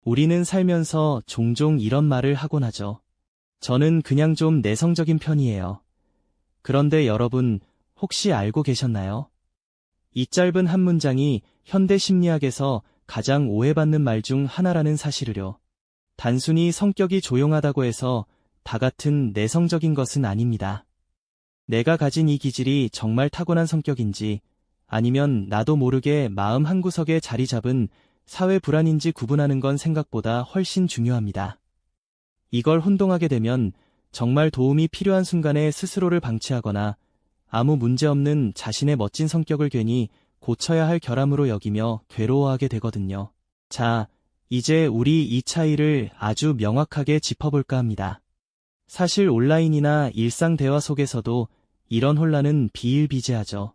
우리는 살면서 종종 이런 말을 하곤 하죠. 저는 그냥 좀 내성적인 편이에요. 그런데 여러분, 혹시 알고 계셨나요? 이 짧은 한 문장이 현대 심리학에서 가장 오해받는 말 중 하나라는 사실을요. 단순히 성격이 조용하다고 해서 다 같은 내성적인 것은 아닙니다. 내가 가진 이 기질이 정말 타고난 성격인지 아니면 나도 모르게 마음 한구석에 자리 잡은 사회 불안인지 구분하는 건 생각보다 훨씬 중요합니다. 이걸 혼동하게 되면 정말 도움이 필요한 순간에 스스로를 방치하거나 아무 문제 없는 자신의 멋진 성격을 괜히 고쳐야 할 결함으로 여기며 괴로워하게 되거든요. 자, 이제 우리 이 차이를 아주 명확하게 짚어볼까 합니다. 사실 온라인이나 일상 대화 속에서도 이런 혼란은 비일비재하죠.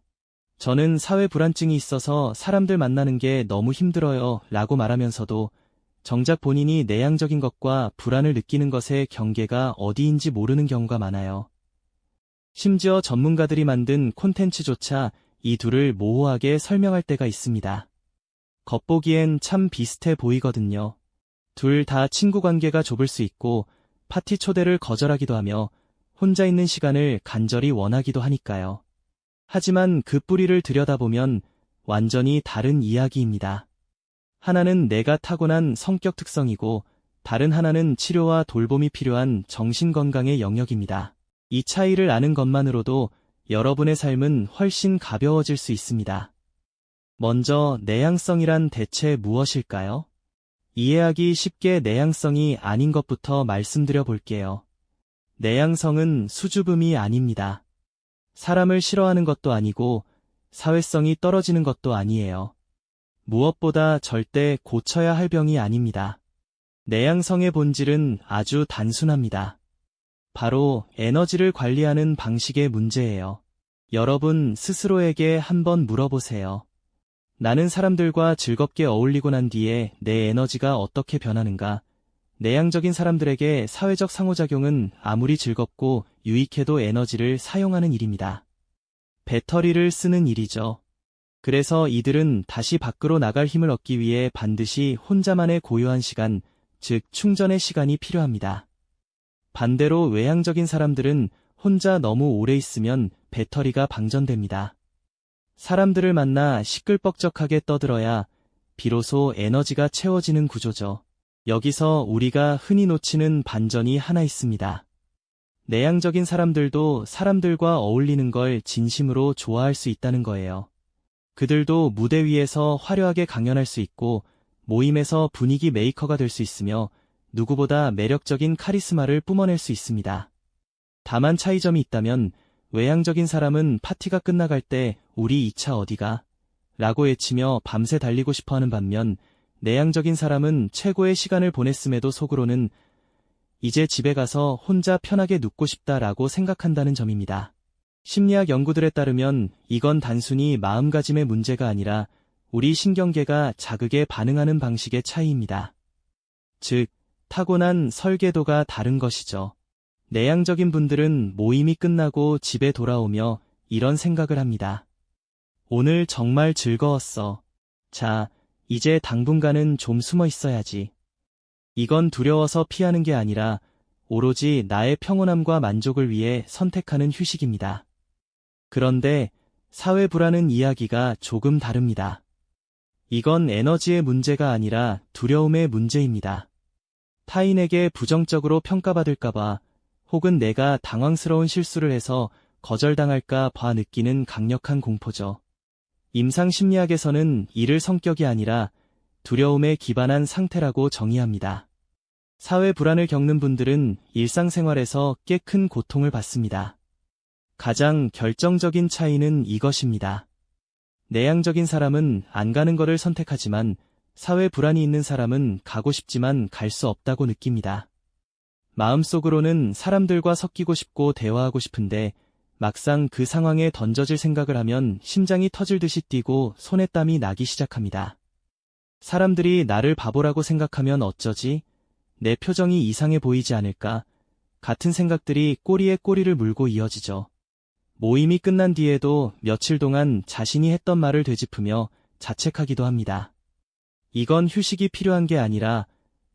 저는 사회 불안증이 있어서 사람들 만나는 게 너무 힘들어요 라고 말하면서도 정작 본인이 내향적인 것과 불안을 느끼는 것의 경계가 어디인지 모르는 경우가 많아요. 심지어 전문가들이 만든 콘텐츠조차 이 둘을 모호하게 설명할 때가 있습니다. 겉보기엔 참 비슷해 보이거든요. 둘 다 친구 관계가 좁을 수 있고 파티 초대를 거절하기도 하며 혼자 있는 시간을 간절히 원하기도 하니까요. 하지만 그 뿌리를 들여다보면 완전히 다른 이야기입니다. 하나는 내가 타고난 성격 특성이고 다른 하나는 치료와 돌봄이 필요한 정신건강의 영역입니다. 이 차이를 아는 것만으로도 여러분의 삶은 훨씬 가벼워질 수 있습니다. 먼저 내향성이란 대체 무엇일까요? 이해하기 쉽게 내향성이 아닌 것부터 말씀드려 볼게요. 내향성은 수줍음이 아닙니다. 사람을 싫어하는 것도 아니고 사회성이 떨어지는 것도 아니에요. 무엇보다 절대 고쳐야 할 병이 아닙니다. 내향성의 본질은 아주 단순합니다. 바로 에너지를 관리하는 방식의 문제예요. 여러분 스스로에게 한번 물어보세요. 나는 사람들과 즐겁게 어울리고 난 뒤에 내 에너지가 어떻게 변하는가? 내향적인 사람들에게 사회적 상호작용은 아무리 즐겁고 유익해도 에너지를 사용하는 일입니다. 배터리를 쓰는 일이죠. 그래서 이들은 다시 밖으로 나갈 힘을 얻기 위해 반드시 혼자만의 고요한 시간, 즉 충전의 시간이 필요합니다. 반대로 외향적인 사람들은 혼자 너무 오래 있으면 배터리가 방전됩니다. 사람들을 만나 시끌벅적하게 떠들어야 비로소 에너지가 채워지는 구조죠. 여기서 우리가 흔히 놓치는 반전이 하나 있습니다. 내향적인 사람들도 사람들과 어울리는 걸 진심으로 좋아할 수 있다는 거예요. 그들도 무대 위에서 화려하게 강연할 수 있고 모임에서 분위기 메이커가 될 수 있으며 누구보다 매력적인 카리스마를 뿜어낼 수 있습니다. 다만 차이점이 있다면 외향적인 사람은 파티가 끝나갈 때 우리 2차 어디가? 라고 외치며 밤새 달리고 싶어하는 반면 내향적인 사람은 최고의 시간을 보냈음에도 속으로는 이제 집에 가서 혼자 편하게 눕고 싶다라고 생각한다는 점입니다. 심리학 연구들에 따르면 이건 단순히 마음가짐의 문제가 아니라 우리 신경계가 자극에 반응하는 방식의 차이입니다. 즉, 타고난 설계도가 다른 것이죠. 내향적인 분들은 모임이 끝나고 집에 돌아오며 이런 생각을 합니다. 오늘 정말 즐거웠어. 자, 이제 당분간은 좀 숨어 있어야지. 이건 두려워서 피하는 게 아니라 오로지 나의 평온함과 만족을 위해 선택하는 휴식입니다. 그런데 사회 불안은 이야기가 조금 다릅니다. 이건 에너지의 문제가 아니라 두려움의 문제입니다. 타인에게 부정적으로 평가받을까봐 혹은 내가 당황스러운 실수를 해서 거절당할까 봐 느끼는 강력한 공포죠. 임상심리학에서는 이를 성격이 아니라 두려움에 기반한 상태라고 정의합니다. 사회 불안을 겪는 분들은 일상생활에서 꽤 큰 고통을 받습니다. 가장 결정적인 차이는 이것입니다. 내향적인 사람은 안 가는 거를 선택하지만 사회 불안이 있는 사람은 가고 싶지만 갈 수 없다고 느낍니다. 마음속으로는 사람들과 섞이고 싶고 대화하고 싶은데 막상 그 상황에 던져질 생각을 하면 심장이 터질 듯이 뛰고 손에 땀이 나기 시작합니다. 사람들이 나를 바보라고 생각하면 어쩌지? 내 표정이 이상해 보이지 않을까? 같은 생각들이 꼬리에 꼬리를 물고 이어지죠. 모임이 끝난 뒤에도 며칠 동안 자신이 했던 말을 되짚으며 자책하기도 합니다. 이건 휴식이 필요한 게 아니라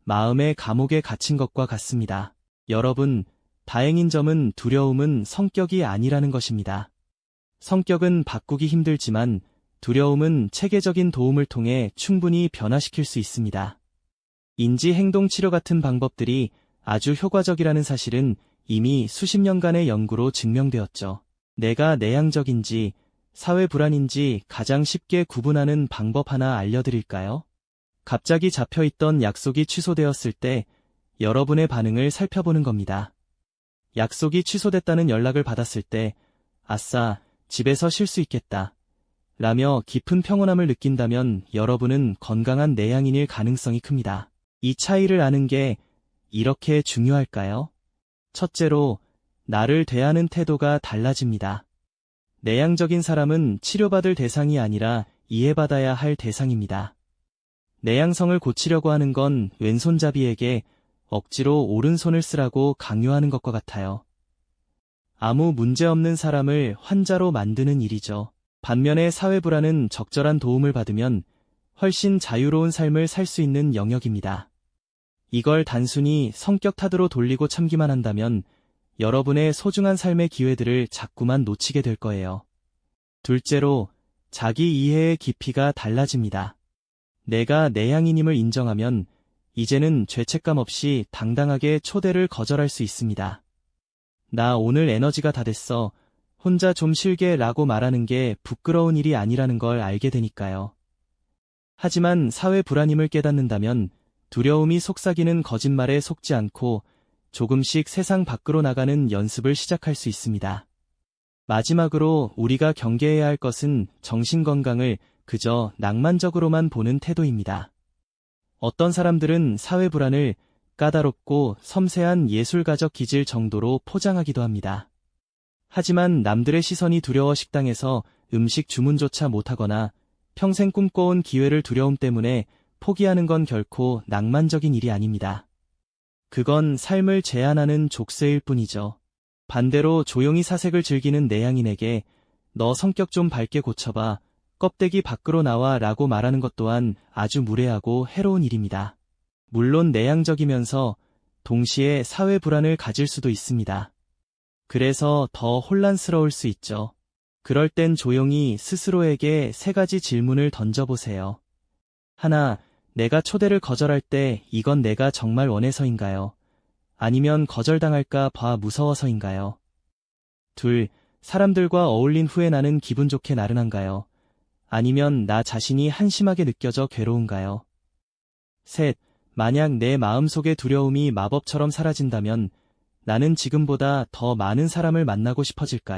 마음의 감옥에 갇힌 것과 같습니다. 여러분, 다행인 점은 두려움은 성격이 아니라는 것입니다. 성격은 바꾸기 힘들지만 두려움은 체계적인 도움을 통해 충분히 변화시킬 수 있습니다. 인지행동치료 같은 방법들이 아주 효과적이라는 사실은 이미 수십 년간의 연구로 증명되었죠. 내가 내향적인지 사회 불안인지 가장 쉽게 구분하는 방법 하나 알려드릴까요? 갑자기 잡혀있던 약속이 취소되었을 때 여러분의 반응을 살펴보는 겁니다. 약속이 취소됐다는 연락을 받았을 때 아싸, 집에서 쉴 수 있겠다 라며 깊은 평온함을 느낀다면 여러분은 건강한 내향인일 가능성이 큽니다. 이 차이를 아는 게 이렇게 중요할까요? 첫째로, 나를 대하는 태도가 달라집니다. 내향적인 사람은 치료받을 대상이 아니라 이해받아야 할 대상입니다. 내향성을 고치려고 하는 건 왼손잡이에게 억지로 오른손을 쓰라고 강요하는 것과 같아요. 아무 문제 없는 사람을 환자로 만드는 일이죠. 반면에 사회 불안은 적절한 도움을 받으면 훨씬 자유로운 삶을 살 수 있는 영역입니다. 이걸 단순히 성격 탓으로 돌리고 참기만 한다면 여러분의 소중한 삶의 기회들을 자꾸만 놓치게 될 거예요. 둘째로, 자기 이해의 깊이가 달라집니다. 내가 내향인임을 인정하면 이제는 죄책감 없이 당당하게 초대를 거절할 수 있습니다. 나 오늘 에너지가 다 됐어. 혼자 좀 쉴게 라고 말하는 게 부끄러운 일이 아니라는 걸 알게 되니까요. 하지만 사회 불안임을 깨닫는다면 두려움이 속삭이는 거짓말에 속지 않고 조금씩 세상 밖으로 나가는 연습을 시작할 수 있습니다. 마지막으로 우리가 경계해야 할 것은 정신건강을 그저 낭만적으로만 보는 태도입니다. 어떤 사람들은 사회 불안을 까다롭고 섬세한 예술가적 기질 정도로 포장하기도 합니다. 하지만 남들의 시선이 두려워 식당에서 음식 주문조차 못하거나 평생 꿈꿔온 기회를 두려움 때문에 포기하는 건 결코 낭만적인 일이 아닙니다. 그건 삶을 제한하는 족쇄일 뿐이죠. 반대로 조용히 사색을 즐기는 내향인에게 너 성격 좀 밝게 고쳐봐, 껍데기 밖으로 나와 라고 말하는 것 또한 아주 무례하고 해로운 일입니다. 물론 내향적이면서 동시에 사회 불안을 가질 수도 있습니다. 그래서 더 혼란스러울 수 있죠. 그럴 땐 조용히 스스로에게 3가지 질문을 던져보세요. 하나, 내가 초대를 거절할 때 이건 내가 정말 원해서인가요? 아니면 거절당할까 봐 무서워서인가요? 둘, 사람들과 어울린 후에 나는 기분 좋게 나른한가요? 아니면 나 자신이 한심하게 느껴져 괴로운가요? 셋, 만약 내 마음속의 두려움이 마법처럼 사라진다면 나는 지금보다 더 많은 사람을 만나고 싶어질까요?